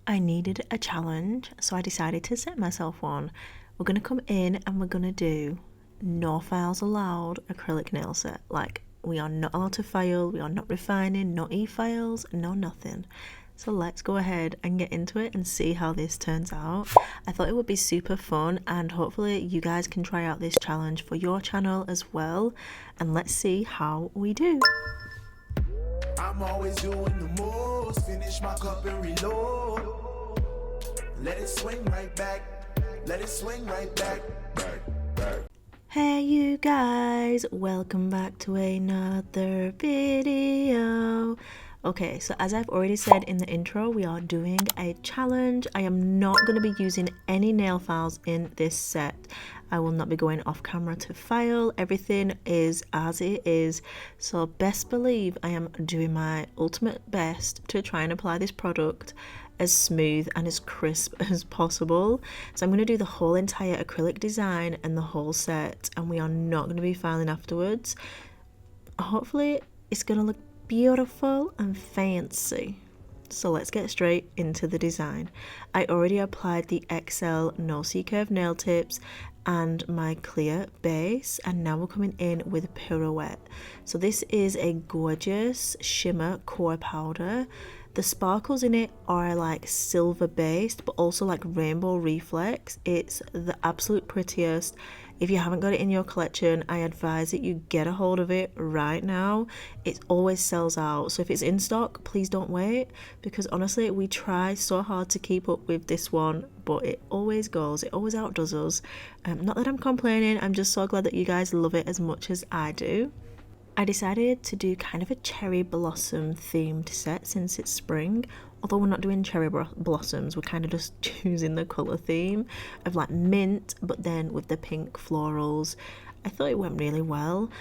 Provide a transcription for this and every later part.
I needed a challenge, so I decided to set myself one. We're going to come in and we're going to do no files allowed acrylic nail set. Like, we are not allowed to file, we are not refining, no e-files, no nothing. So let's go ahead and get into it and see how this turns out. I thought it would be super fun, and hopefully you guys can try out this challenge for your channel as well, and let's see how we do. I'm always doing the most, finish my cup and reload. Let it swing right back, let it swing right back. Hey you guys, welcome back to another video. Okay, so as I've already said in the intro, we are doing a challenge. I am not going to be using any nail files in this set. I will not be going off camera to file. Everything is as it is. So best believe I am doing my ultimate best to try and apply this product as smooth and as crisp as possible. So I'm going to do the whole entire acrylic design and the whole set, and we are not going to be filing afterwards. Hopefully it's going to look beautiful and fancy. So let's get straight into the design. I already applied the XL No C-Curve nail tips and my clear base, and now we're coming in with Pirouette. So this is a gorgeous shimmer core powder. The sparkles in it are like silver based but also like rainbow reflex. It's the absolute prettiest. If you haven't got it in your collection, I advise that you get a hold of it right now. It always sells out, so if it's in stock, please don't wait, because honestly we try so hard to keep up with this one, but it always goes, it always outdoes us. Not that I'm complaining, I'm just so glad that you guys love it as much as I do. I decided to do kind of a cherry blossom themed set since it's spring. Although we're not doing cherry blossoms, we're kind of just choosing the colour theme of like mint, but then with the pink florals. I thought it went really well.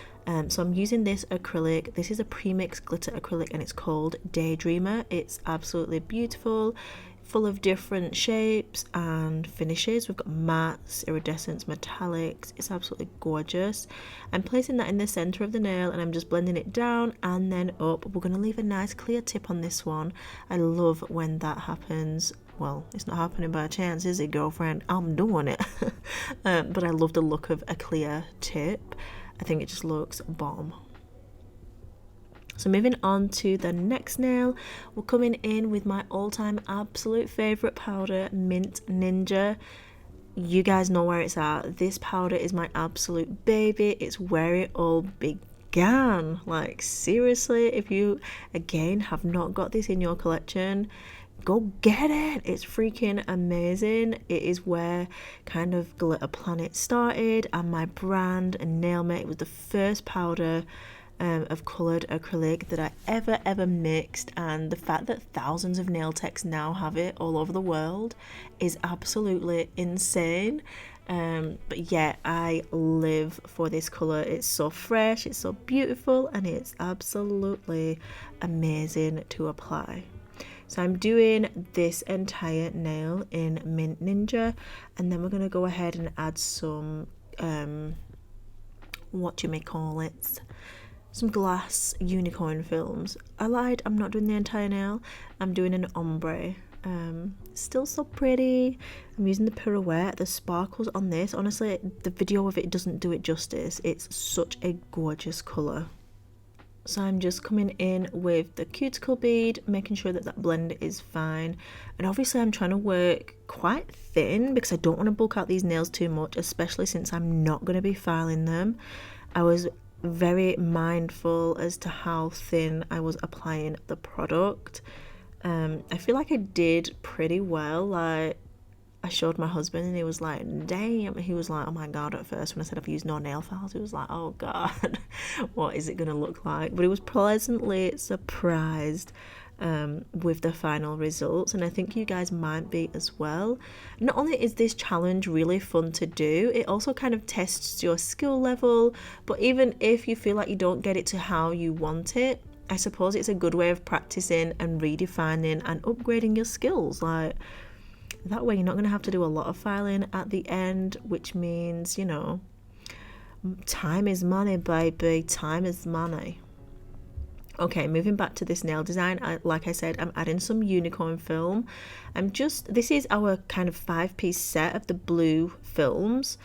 So I'm using this acrylic. This is a premix glitter acrylic and it's called Daydreamer. It's absolutely beautiful, full of different shapes and finishes. We've got mattes, iridescents, metallics. It's absolutely gorgeous. I'm placing that in the center of the nail and I'm just blending it down and then up. We're going to leave a nice clear tip on this one. I love when that happens. Well, it's not happening by chance, is it, girlfriend? I'm doing it. But I love the look of a clear tip. I think it just looks bomb. So moving on to the next nail, we're coming in with my all-time absolute favourite powder, Mint Ninja. You guys know where it's at. This powder is my absolute baby. It's where it all began. Like, seriously, if you, again, have not got this in your collection, go get it. It's freaking amazing. It is where kind of Glitter Planet started, and my brand and Nailmate was the first powder of coloured acrylic that I ever mixed, and the fact that thousands of nail techs now have it all over the world is absolutely insane. But yeah, I live for this colour. It's so fresh, it's so beautiful, and it's absolutely amazing to apply. So I'm doing this entire nail in Mint Ninja, and then we're going to go ahead and add some what you may call it, some glass unicorn films. I lied, I'm not doing the entire nail, I'm doing an ombre. Still so pretty. I'm using the Pirouette. The sparkles on this, honestly, the video of it doesn't do it justice. It's such a gorgeous colour. So I'm just coming in with the cuticle bead, making sure that that blend is fine. And obviously I'm trying to work quite thin because I don't want to bulk out these nails too much, especially since I'm not going to be filing them. I was very mindful as to how thin I was applying the product. I feel like I did pretty well. Like, I showed my husband and he was like, damn. He was like, oh my god, at first when I said I've used no nail files, he was like, oh god, what is it gonna look like? But he was pleasantly surprised with the final results, and I think you guys might be as well. Not only is this challenge really fun to do, it also kind of tests your skill level, but even if you feel like you don't get it to how you want it, I suppose it's a good way of practicing and redefining and upgrading your skills. Like, that way you're not going to have to do a lot of filing at the end, which means, you know, time is money, baby. Time is money. Okay, moving back to this nail design, like I said, I'm adding some unicorn film. This is our kind of 5-piece set of the blue films.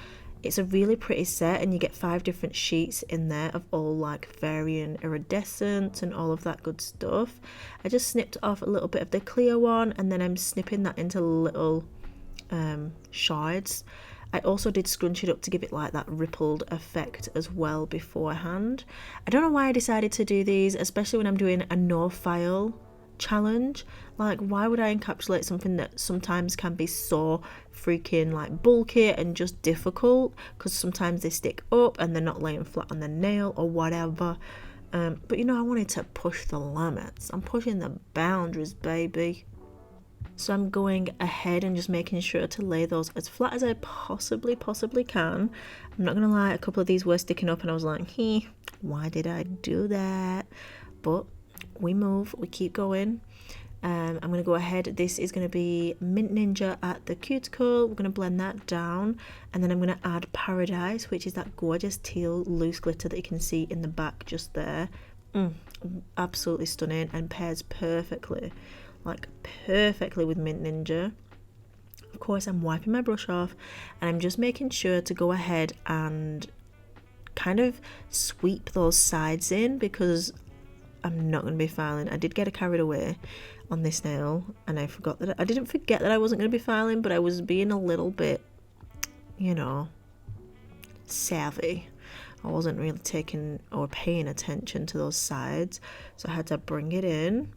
It's a really pretty set, and you get 5 different sheets in there of all like varying iridescence and all of that good stuff. I just snipped off a little bit of the clear one, and then I'm snipping that into little shards. I also did scrunch it up to give it like that rippled effect as well beforehand. I don't know why I decided to do these, especially when I'm doing a no file challenge. Like, why would I encapsulate something that sometimes can be so freaking like bulky and just difficult, because sometimes they stick up and they're not laying flat on the nail or whatever. But you know, I wanted to push the limits. I'm pushing the boundaries, baby. So I'm going ahead and just making sure to lay those as flat as I possibly can. I'm not gonna lie, a couple of these were sticking up and I was like, why did I do that? But we move, we keep going. I'm gonna go ahead. This is gonna be Mint Ninja at the Cuticle. We're gonna blend that down, and then I'm gonna add Paradise, which is that gorgeous teal loose glitter that you can see in the back just there. Absolutely stunning, and pairs perfectly with Mint Ninja. Of course, I'm wiping my brush off, and I'm just making sure to go ahead and kind of sweep those sides in, because I'm not going to be filing. I did get carried away on this nail, and I didn't forget that I wasn't going to be filing, but I was being a little bit, you know, savvy. I wasn't really taking or paying attention to those sides, so I had to bring it in.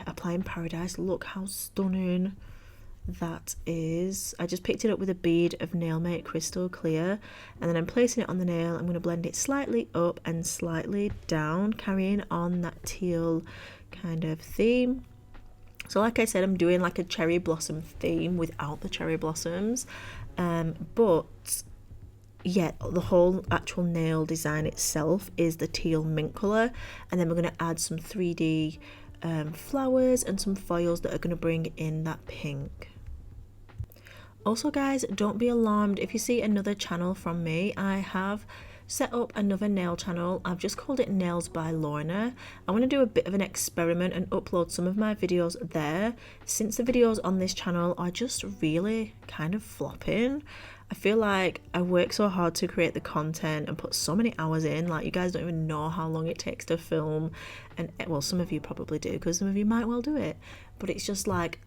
Applying Paradise. Look how stunning that is. I just picked it up with a bead of Nailmate Crystal Clear, and then I'm placing it on the nail. I'm going to blend it slightly up and slightly down, carrying on that teal kind of theme. So like I said, I'm doing like a cherry blossom theme without the cherry blossoms, but yeah, the whole actual nail design itself is the teal mint colour, and then we're going to add some 3D flowers and some foils that are going to bring in that pink. Also guys, don't be alarmed if you see another channel from me. I have set up another nail channel. I've just called it Nails by Lorna. I want to do a bit of an experiment and upload some of my videos there, since the videos on this channel are just really kind of flopping. I feel like I work so hard to create the content and put so many hours in. Like, you guys don't even know how long it takes to film, and well, some of you probably do, because some of you might well do it, but it's just like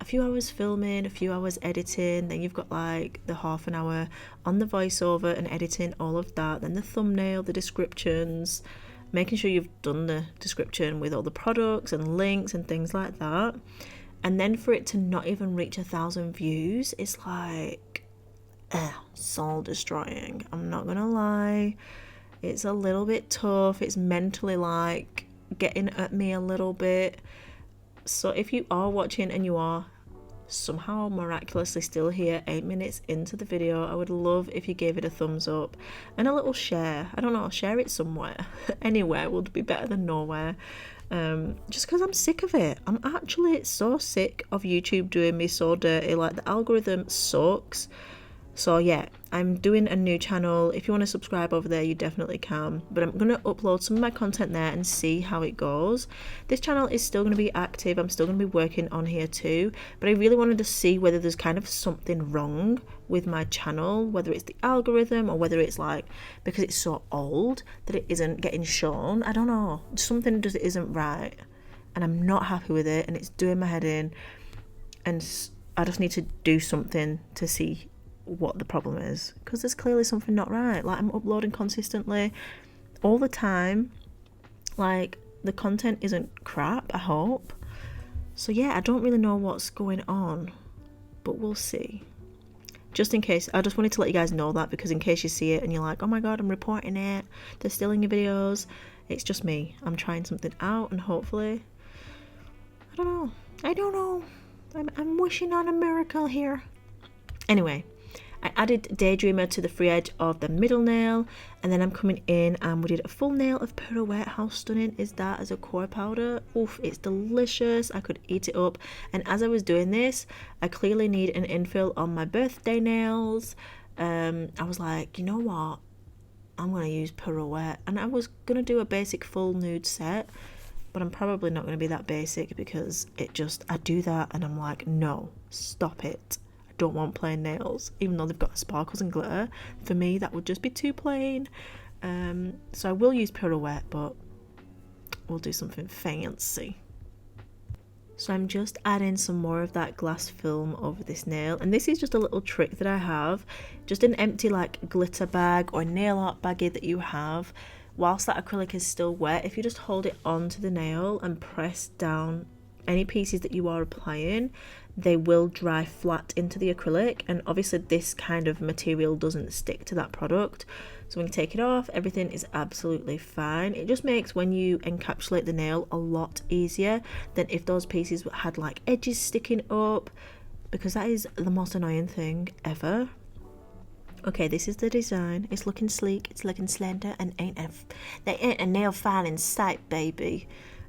a few hours filming, a few hours editing, then you've got like the half an hour on the voiceover and editing all of that, then the thumbnail, the descriptions, making sure you've done the description with all the products and links and things like that, and then for it to not even reach 1,000 views, it's like soul destroying. I'm not gonna lie, it's a little bit tough. It's mentally like getting at me a little bit. So if you are watching and you are somehow miraculously still here 8 minutes into the video, I would love if you gave it a thumbs up and a little share. I don't know, share it somewhere. Anywhere would be better than nowhere. Just because I'm sick of it. I'm actually so sick of YouTube doing me so dirty. Like, the algorithm sucks. So yeah, I'm doing a new channel. If you want to subscribe over there, you definitely can. But I'm going to upload some of my content there and see how it goes. This channel is still going to be active. I'm still going to be working on here too. But I really wanted to see whether there's kind of something wrong with my channel, whether it's the algorithm or whether it's like because it's so old that it isn't getting shown. I don't know. Something just isn't right. And I'm not happy with it. And it's doing my head in. And I just need to do something to see what the problem is, because there's clearly something not right. Like, I'm uploading consistently all the time. Like, the content isn't crap, I hope. So yeah, I don't really know what's going on, but we'll see. Just in case, I just wanted to let you guys know that, because in case you see it and you're like, oh my god, I'm reporting it, they're stealing your videos, it's just me. I'm trying something out, and hopefully, I don't know, I'm wishing on a miracle here. Anyway, I added Daydreamer to the free edge of the middle nail, and then I'm coming in and we did a full nail of Pirouette. How stunning is that as a core powder? Oof, it's delicious. I could eat it up. And as I was doing this, I clearly need an infill on my birthday nails. I was like, you know what? I'm going to use Pirouette. And I was going to do a basic full nude set, but I'm probably not going to be that basic because I do that and I'm like, no, stop it. I don't want plain nails, even though they've got sparkles and glitter. For me, that would just be too plain. So I will use Pirouette, but we'll do something fancy. So I'm just adding some more of that glass film over this nail, and this is just a little trick that I have. Just an empty like glitter bag or nail art baggie that you have, whilst that acrylic is still wet, if you just hold it onto the nail and press down any pieces that you are applying, they will dry flat into the acrylic, and obviously this kind of material doesn't stick to that product. So when you take it off, everything is absolutely fine. It just makes when you encapsulate the nail a lot easier than if those pieces had like edges sticking up, because that is the most annoying thing ever. Okay, this is the design. It's looking sleek, it's looking slender, and there ain't a nail file in sight, baby.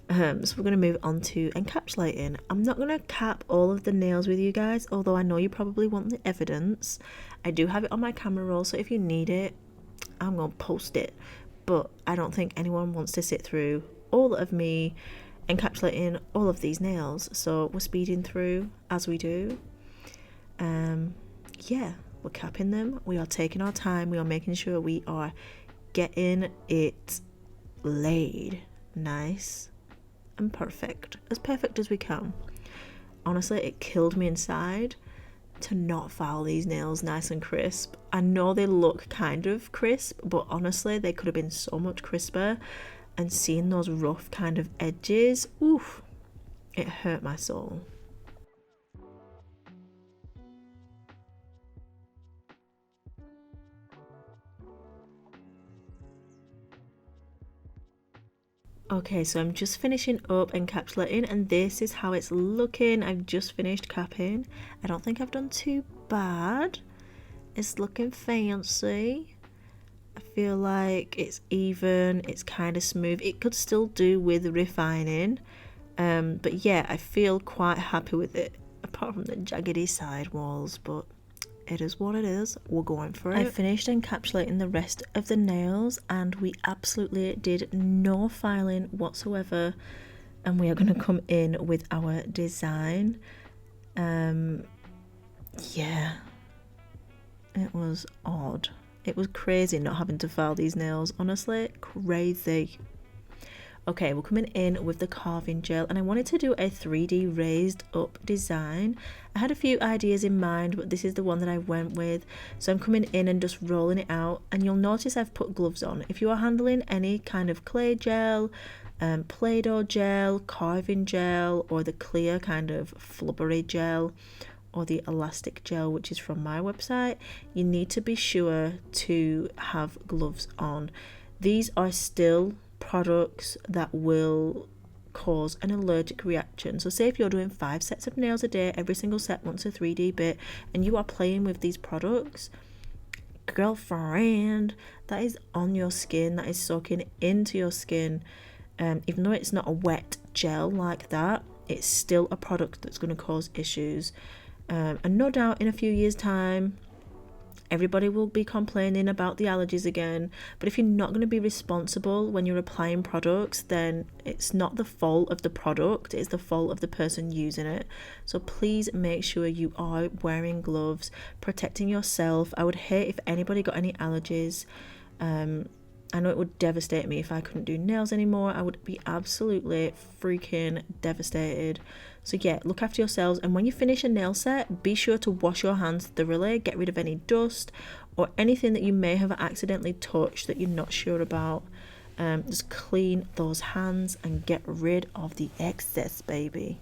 So we're going to move on to encapsulating. I'm not going to cap all of the nails with you guys, although I know you probably want the evidence. I do have it on my camera roll, so if you need it, I'm going to post it. But I don't think anyone wants to sit through all of me encapsulating all of these nails, so we're speeding through as we do. Yeah, we're capping them. We are taking our time. We are making sure we are getting it laid nice and perfect, as perfect as we can. Honestly, it killed me inside to not file these nails nice and crisp. I know they look kind of crisp, but honestly they could have been so much crisper, and seeing those rough kind of edges, oof, it hurt my soul. Okay, so I'm just finishing up encapsulating, and this is how it's looking. I've just finished capping. I don't think I've done too bad. It's looking fancy. I feel like it's even, it's kind of smooth. It could still do with refining, but yeah, I feel quite happy with it, apart from the jaggedy side walls, but it is what it is. We're going for it. I finished encapsulating the rest of the nails, and we absolutely did no filing whatsoever, and we are going to come in with our design. Yeah, it was odd. It was crazy not having to file these nails, honestly, crazy. Okay, we're coming in with the carving gel, and I wanted to do a 3D raised up design. I had a few ideas in mind, but this is the one that I went with. So I'm coming in and just rolling it out, and you'll notice I've put gloves on. If you are handling any kind of clay gel, Play-Doh gel, carving gel, or the clear kind of flubbery gel, or the elastic gel, which is from my website, you need to be sure to have gloves on. These are still products that will cause an allergic reaction. So say if you're doing 5 sets of nails a day, every single set wants a 3D bit, and you are playing with these products, girlfriend, that is on your skin, that is soaking into your skin. Even though it's not a wet gel like that, it's still a product that's going to cause issues. And no doubt in a few years' time, everybody will be complaining about the allergies again. But if you're not going to be responsible when you're applying products, then it's not the fault of the product, it's the fault of the person using it. So please make sure you are wearing gloves, protecting yourself. I would hate if anybody got any allergies. I know it would devastate me if I couldn't do nails anymore. I would be absolutely freaking devastated. So yeah, look after yourselves, and when you finish a nail set, be sure to wash your hands thoroughly, get rid of any dust or anything that you may have accidentally touched that you're not sure about. Just clean those hands and get rid of the excess, baby.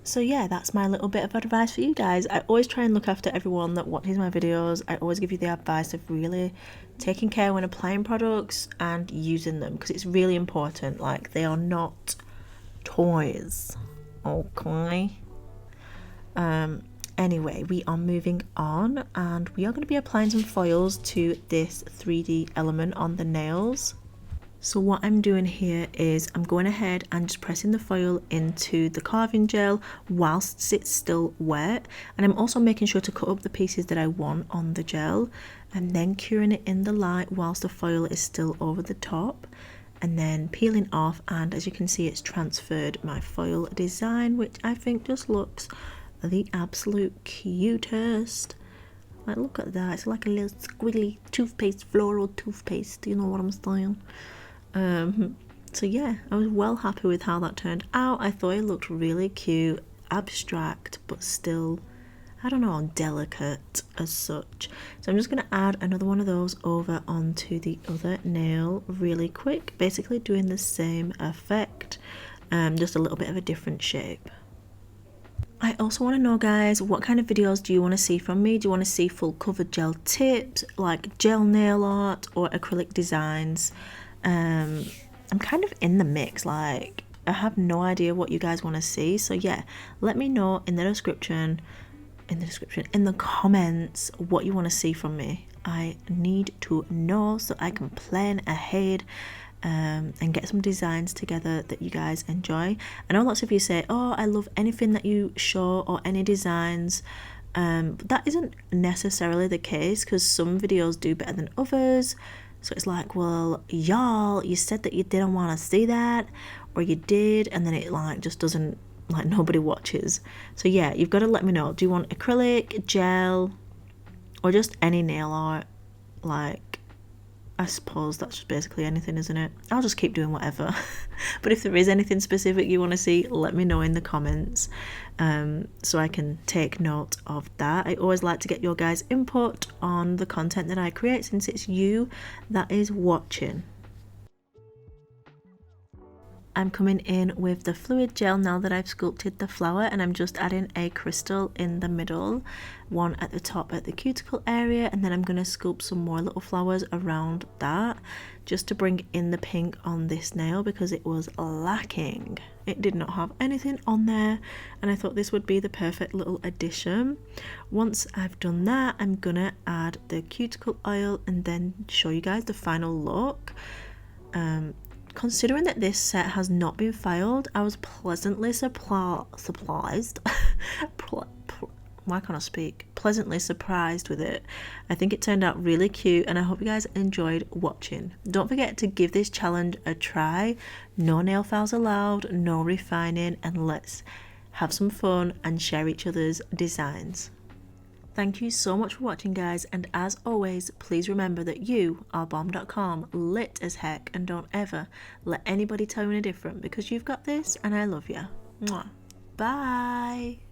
So yeah, that's my little bit of advice for you guys. I always try and look after everyone that watches my videos. I always give you the advice of really taking care when applying products and using them, because it's really important. Like, they are not toys, okay? Anyway, we are moving on, and we are going to be applying some foils to this 3D element on the nails. So what I'm doing here is I'm going ahead and just pressing the foil into the carving gel whilst it's still wet, and I'm also making sure to cut up the pieces that I want on the gel. and then curing it in the light whilst the foil is still over the top, and then peeling off, and as you can see it's transferred my foil design, which I think just looks the absolute cutest. Like, look at that, it's like a little squiggly toothpaste, floral toothpaste, you know what I'm saying? So yeah, I was well happy with how that turned out. I thought it looked really cute, abstract, but still, I don't know, delicate as such. So I'm just going to add another one of those over onto the other nail really quick, basically doing the same effect, just a little bit of a different shape. I also want to know, guys, what kind of videos do you want to see from me? Do you want to see full cover gel tips, like gel nail art, or acrylic designs? I'm kind of in the mix, like I have no idea what you guys want to see. So yeah, let me know in the description, in the comments, what you want to see from me. I need to know so I can plan ahead and get some designs together that you guys enjoy. I know lots of you say, oh, I love anything that you show or any designs. But that isn't necessarily the case, because some videos do better than others. So it's like, well, y'all, you said that you didn't want to see that, or you did, and then it like just doesn't, like, nobody watches. So yeah, you've got to let me know. Do you want acrylic, gel, or just any nail art? Like, I suppose that's just basically anything, isn't it? I'll just keep doing whatever. But if there is anything specific you want to see, let me know in the comments, so I can take note of that. I always like to get your guys' input on the content that I create, since it's you that is watching. I'm coming in with the fluid gel now that I've sculpted the flower, and I'm just adding a crystal in the middle, one at the top at the cuticle area, and then I'm going to sculpt some more little flowers around that, just to bring in the pink on this nail, because it was lacking. It did not have anything on there, and I thought this would be the perfect little addition. Once I've done that, I'm going to add the cuticle oil and then show you guys the final look. Considering that this set has not been filed, I was pleasantly surprised. Why can't I speak? Pleasantly surprised with it. I think it turned out really cute, and I hope you guys enjoyed watching. Don't forget to give this challenge a try. No nail files allowed, no refining, and let's have some fun and share each other's designs. Thank you so much for watching, guys, and as always, please remember that you are bomb.com, lit as heck, and don't ever let anybody tell you any different, because you've got this and I love you. Mwah. Bye.